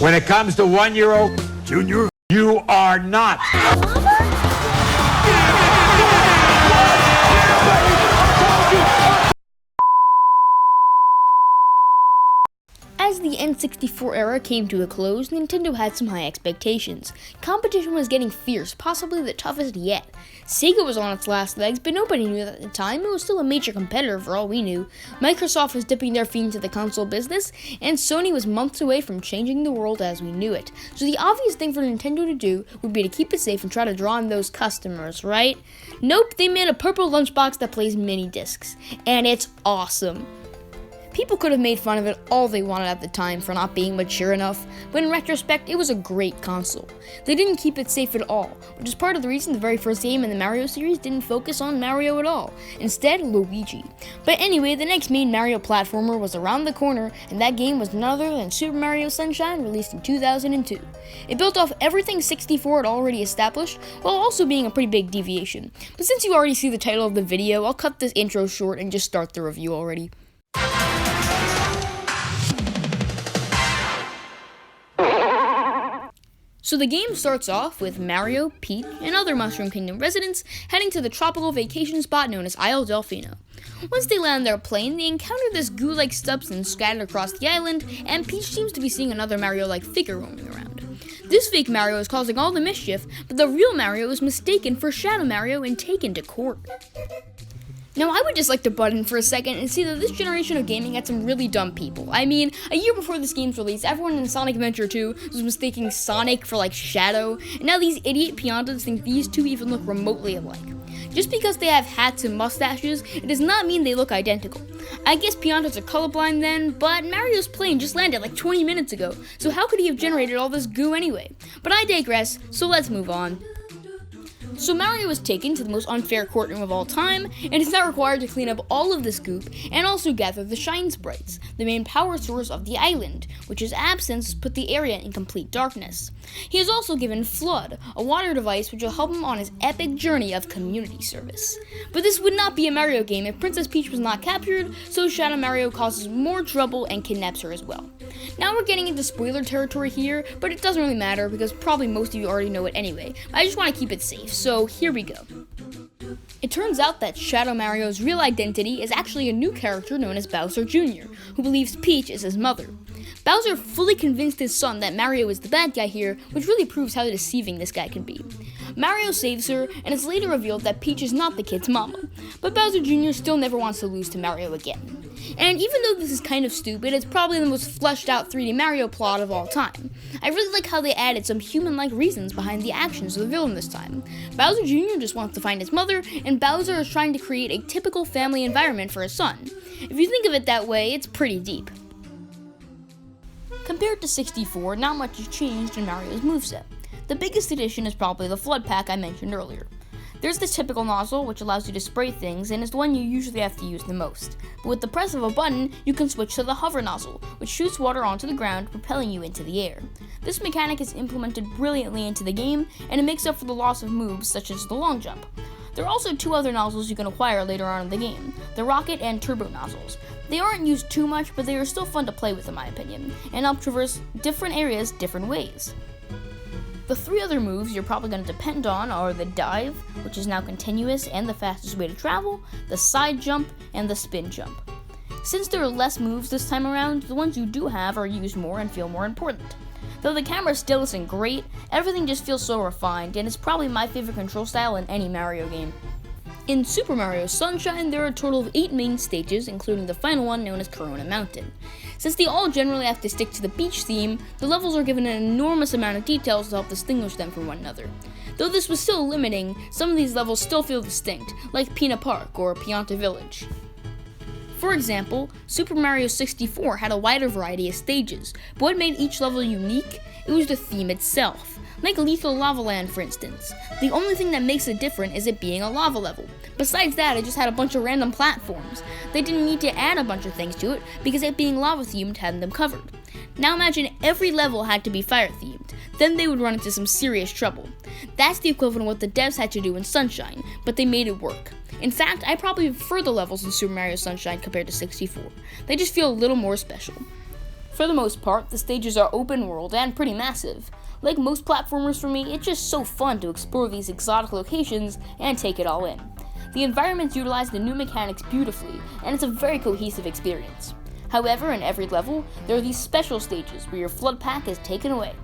When it comes to 1-year-old, Junior? you are not. As the N64 era came to a close, Nintendo had some high expectations. Competition was getting fierce, possibly the toughest yet. Sega was on its last legs, but nobody knew that at the time. It was still a major competitor for all we knew. Microsoft was dipping their feet into the console business, and Sony was months away from changing the world as we knew it. So the obvious thing for Nintendo to do would be to keep it safe and try to draw in those customers, right? Nope, they made a purple lunchbox that plays mini discs, and it's awesome. People could have made fun of it all they wanted at the time for not being mature enough, but in retrospect, it was a great console. They didn't keep it safe at all, which is part of the reason the very first game in the Mario series didn't focus on Mario at all. Instead, Luigi. But anyway, the next main Mario platformer was around the corner, and that game was none other than Super Mario Sunshine, released in 2002. It built off everything 64 had already established, while also being a pretty big deviation. But since you already see the title of the video, I'll cut this intro short and just start the review already. So the game starts off with Mario, Peach, and other Mushroom Kingdom residents heading to the tropical vacation spot known as Isle Delfino. Once they land their plane, they encounter this goo-like substance scattered across the island, and Peach seems to be seeing another Mario-like figure roaming around. This fake Mario is causing all the mischief, but the real Mario is mistaken for Shadow Mario and taken to court. Now, I would just like to butt in for a second and see that this generation of gaming had some really dumb people. I mean, a year before this game's release, everyone in Sonic Adventure 2 was mistaking Sonic for, Shadow, and now these idiot Piantas think these two even look remotely alike. Just because they have hats and mustaches, it does not mean they look identical. I guess Piantas are colorblind then, but Mario's plane just landed 20 minutes ago, so how could he have generated all this goo anyway? But I digress, so let's move on. So Mario is taken to the most unfair courtroom of all time, and is now required to clean up all of this goop, and also gather the Shine Sprites, the main power source of the island, which his absence put the area in complete darkness. He is also given Flood, a water device which will help him on his epic journey of community service. But this would not be a Mario game if Princess Peach was not captured, so Shadow Mario causes more trouble and kidnaps her as well. Now we're getting into spoiler territory here, but it doesn't really matter because probably most of you already know it anyway. I just want to keep it safe, so here we go. It turns out that Shadow Mario's real identity is actually a new character known as Bowser Jr., who believes Peach is his mother. Bowser fully convinced his son that Mario is the bad guy here, which really proves how deceiving this guy can be. Mario saves her, and it's later revealed that Peach is not the kid's mama, but Bowser Jr. still never wants to lose to Mario again. And even though this is kind of stupid, it's probably the most fleshed out 3D Mario plot of all time. I really like how they added some human-like reasons behind the actions of the villain this time. Bowser Jr. just wants to find his mother, and Bowser is trying to create a typical family environment for his son. If you think of it that way, it's pretty deep. Compared to 64, not much has changed in Mario's moveset. The biggest addition is probably the Flood Pack I mentioned earlier. There's the typical nozzle, which allows you to spray things, and is the one you usually have to use the most. But with the press of a button, you can switch to the hover nozzle, which shoots water onto the ground, propelling you into the air. This mechanic is implemented brilliantly into the game, and it makes up for the loss of moves such as the long jump. There are also two other nozzles you can acquire later on in the game, the rocket and turbo nozzles. They aren't used too much, but they are still fun to play with in my opinion, and help traverse different areas different ways. The three other moves you're probably going to depend on are the dive, which is now continuous and the fastest way to travel, the side jump, and the spin jump. Since there are less moves this time around, the ones you do have are used more and feel more important. Though the camera still isn't great, everything just feels so refined, and it's probably my favorite control style in any Mario game. In Super Mario Sunshine, there are a total of 8 main stages, including the final one known as Corona Mountain. Since they all generally have to stick to the beach theme, the levels are given an enormous amount of details to help distinguish them from one another. Though this was still limiting, some of these levels still feel distinct, like Pina Park or Pianta Village. For example, Super Mario 64 had a wider variety of stages, but what made each level unique? It was the theme itself. Like Lethal Lava Land, for instance. The only thing that makes it different is it being a lava level. Besides that, it just had a bunch of random platforms. They didn't need to add a bunch of things to it, because it being lava themed had them covered. Now imagine every level had to be fire themed. Then they would run into some serious trouble. That's the equivalent of what the devs had to do in Sunshine, but they made it work. In fact, I probably prefer the levels in Super Mario Sunshine compared to 64. They just feel a little more special. For the most part, the stages are open world and pretty massive. Like most platformers for me, it's just so fun to explore these exotic locations and take it all in. The environments utilize the new mechanics beautifully, and it's a very cohesive experience. However, in every level, there are these special stages where your flood pack is taken away.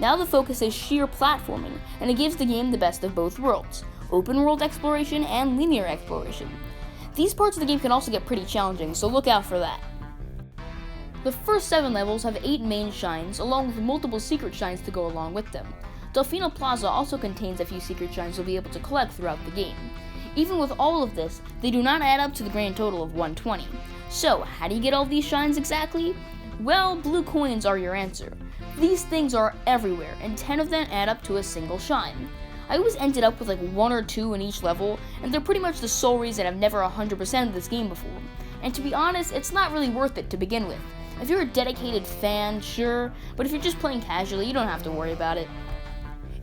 Now the focus is sheer platforming, and it gives the game the best of both worlds, open world exploration and linear exploration. These parts of the game can also get pretty challenging, so look out for that. The first 7 levels have 8 main shines, along with multiple secret shines to go along with them. Delfino Plaza also contains a few secret shines you'll be able to collect throughout the game. Even with all of this, they do not add up to the grand total of 120. So, how do you get all these shines exactly? Well, blue coins are your answer. These things are everywhere, and 10 of them add up to a single shine. I always ended up with like 1 or 2 in each level, and they're pretty much the sole reason I've never 100%ed this game before. And to be honest, it's not really worth it to begin with. If you're a dedicated fan, sure, but if you're just playing casually, you don't have to worry about it.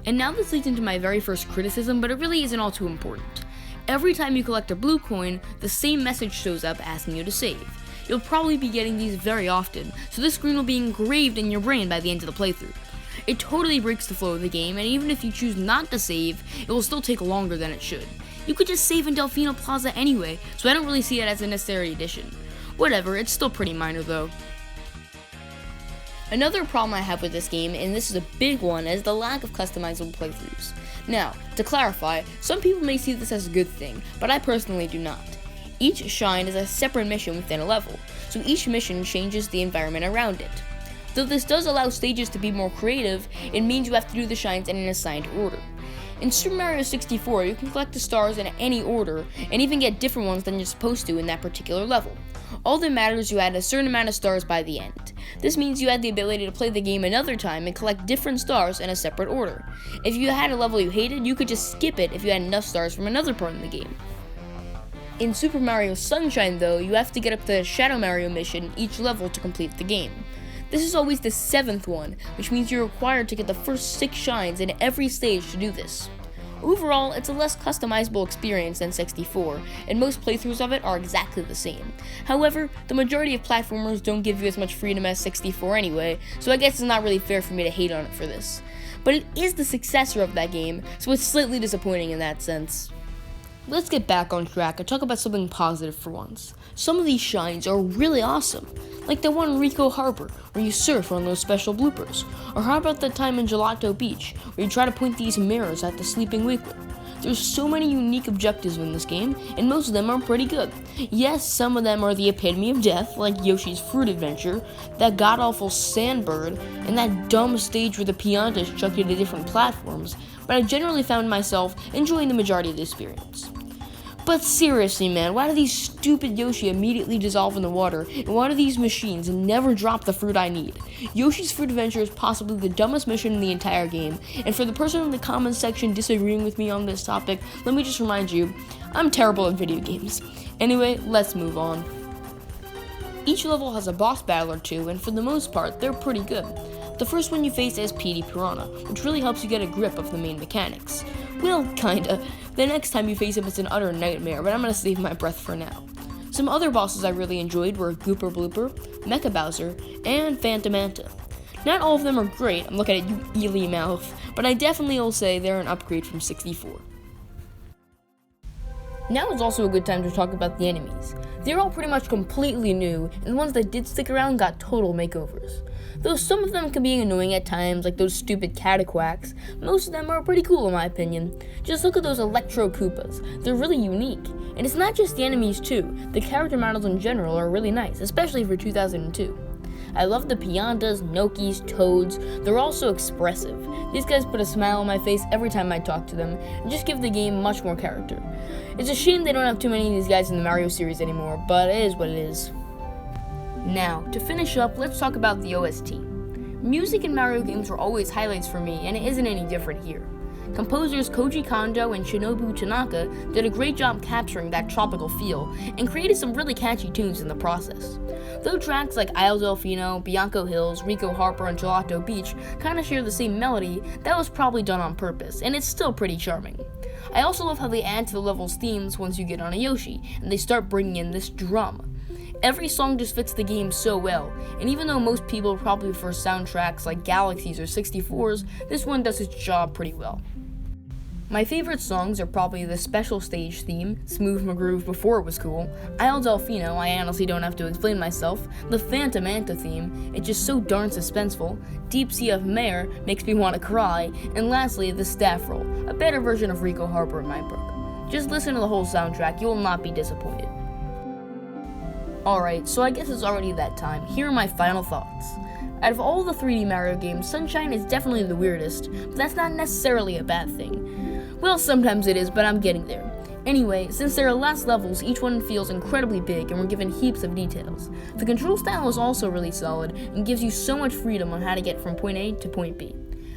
And now this leads into my very first criticism, but it really isn't all too important. Every time you collect a blue coin, the same message shows up asking you to save. You'll probably be getting these very often, so this screen will be engraved in your brain by the end of the playthrough. It totally breaks the flow of the game, and even if you choose not to save, it will still take longer than it should. You could just save in Delfino Plaza anyway, so I don't really see it as a necessary addition. Whatever, it's still pretty minor though. Another problem I have with this game, and this is a big one, is the lack of customizable playthroughs. Now, to clarify, some people may see this as a good thing, but I personally do not. Each shine is a separate mission within a level, so each mission changes the environment around it. Though this does allow stages to be more creative, it means you have to do the shines in an assigned order. In Super Mario 64, you can collect the stars in any order, and even get different ones than you're supposed to in that particular level. All that matters is you add a certain amount of stars by the end. This means you had the ability to play the game another time and collect different stars in a separate order. If you had a level you hated, you could just skip it if you had enough stars from another part of the game. In Super Mario Sunshine though, you have to get up the Shadow Mario mission each level to complete the game. This is always the 7th one, which means you're required to get the first 6 shines in every stage to do this. Overall, it's a less customizable experience than 64, and most playthroughs of it are exactly the same. However, the majority of platformers don't give you as much freedom as 64 anyway, so I guess it's not really fair for me to hate on it for this. But it is the successor of that game, so it's slightly disappointing in that sense. Let's get back on track and talk about something positive for once. Some of these shines are really awesome, like the one in Rico Harbor, where you surf on those special bloopers. Or how about the time in Gelato Beach, where you try to point these mirrors at the sleeping Wiggler. There's so many unique objectives in this game, and most of them are pretty good. Yes, some of them are the epitome of death, like Yoshi's Fruit Adventure, that god-awful Sandbird, and that dumb stage where the Piantas chuck you to different platforms, but I generally found myself enjoying the majority of the experience. But seriously, man, why do these stupid Yoshi immediately dissolve in the water, and why do these machines never drop the fruit I need? Yoshi's Fruit Adventure is possibly the dumbest mission in the entire game, and for the person in the comments section disagreeing with me on this topic, let me just remind you, I'm terrible at video games. Anyway, let's move on. Each level has a boss battle or two, and for the most part, they're pretty good. The first one you face is Petey Piranha, which really helps you get a grip of the main mechanics. Well, kinda. The next time you face him, it's an utter nightmare, but I'm gonna save my breath for now. Some other bosses I really enjoyed were Gooper Blooper, Mecha Bowser, and Phantom Manta. Not all of them are great, I'm looking at you, Ely Mouth, but I definitely will say they're an upgrade from 64. Now is also a good time to talk about the enemies. They're all pretty much completely new, and the ones that did stick around got total makeovers. Though some of them can be annoying at times, like those stupid Cataquacks, most of them are pretty cool in my opinion. Just look at those Electro Koopas, they're really unique. And it's not just the enemies too, the character models in general are really nice, especially for 2002. I love the Piantas, Nokis, Toads, they're all so expressive. These guys put a smile on my face every time I talk to them, and just give the game much more character. It's a shame they don't have too many of these guys in the Mario series anymore, but it is what it is. Now, to finish up, let's talk about the OST. Music in Mario games were always highlights for me, and it isn't any different here. Composers Koji Kondo and Shinobu Tanaka did a great job capturing that tropical feel, and created some really catchy tunes in the process. Though tracks like Isle Delfino, Bianco Hills, Rico Harbor, and Gelato Beach kinda share the same melody, that was probably done on purpose, and it's still pretty charming. I also love how they add to the level's themes once you get on a Yoshi, and they start bringing in this drum. Every song just fits the game so well, and even though most people probably prefer soundtracks like Galaxies or 64s, this one does its job pretty well. My favorite songs are probably the Special Stage theme, Smooth McGroove before it was cool, Isle Delfino, I honestly don't have to explain myself, the Phantom Manta theme, it's just so darn suspenseful, Deep Sea of Mare makes me want to cry, and lastly, the Staff Roll, a better version of Rico Harbor in my book. Just listen to the whole soundtrack, you will not be disappointed. Alright, so I guess it's already that time. Here are my final thoughts. Out of all the 3D Mario games, Sunshine is definitely the weirdest, but that's not necessarily a bad thing. Well, sometimes it is, but I'm getting there. Anyway, since there are less levels, each one feels incredibly big and we're given heaps of details. The control style is also really solid and gives you so much freedom on how to get from point A to point B.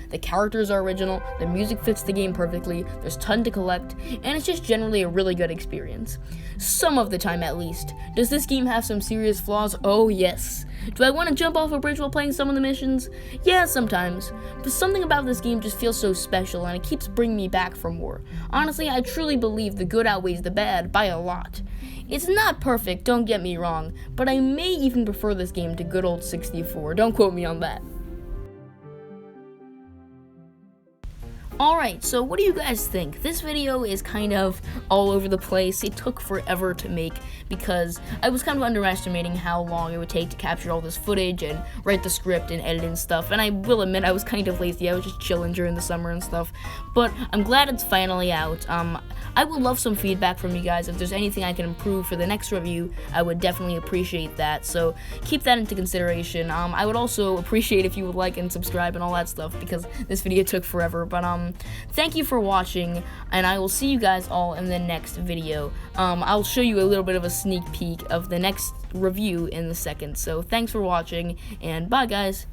The characters are original, the music fits the game perfectly, there's a ton to collect, and it's just generally a really good experience. Some of the time at least. Does this game have some serious flaws? Oh yes. Do I want to jump off a bridge while playing some of the missions? Yeah, sometimes. But something about this game just feels so special and it keeps bringing me back for more. Honestly, I truly believe the good outweighs the bad by a lot. It's not perfect, don't get me wrong, but I may even prefer this game to good old 64. Don't quote me on that. Alright, so what do you guys think? This video is kind of all over the place. It took forever to make because I was kind of underestimating how long it would take to capture all this footage and write the script and edit and stuff, and I will admit I was kind of lazy. I was just chilling during the summer and stuff, but I'm glad it's finally out. I would love some feedback from you guys. If there's anything I can improve for the next review, I would definitely appreciate that, so keep that into consideration. I would also appreciate if you would like and subscribe and all that stuff because this video took forever, but thank you for watching, and I will see you guys all in the next video. I'll show you a little bit of a sneak peek of the next review in a second, so thanks for watching, and bye guys.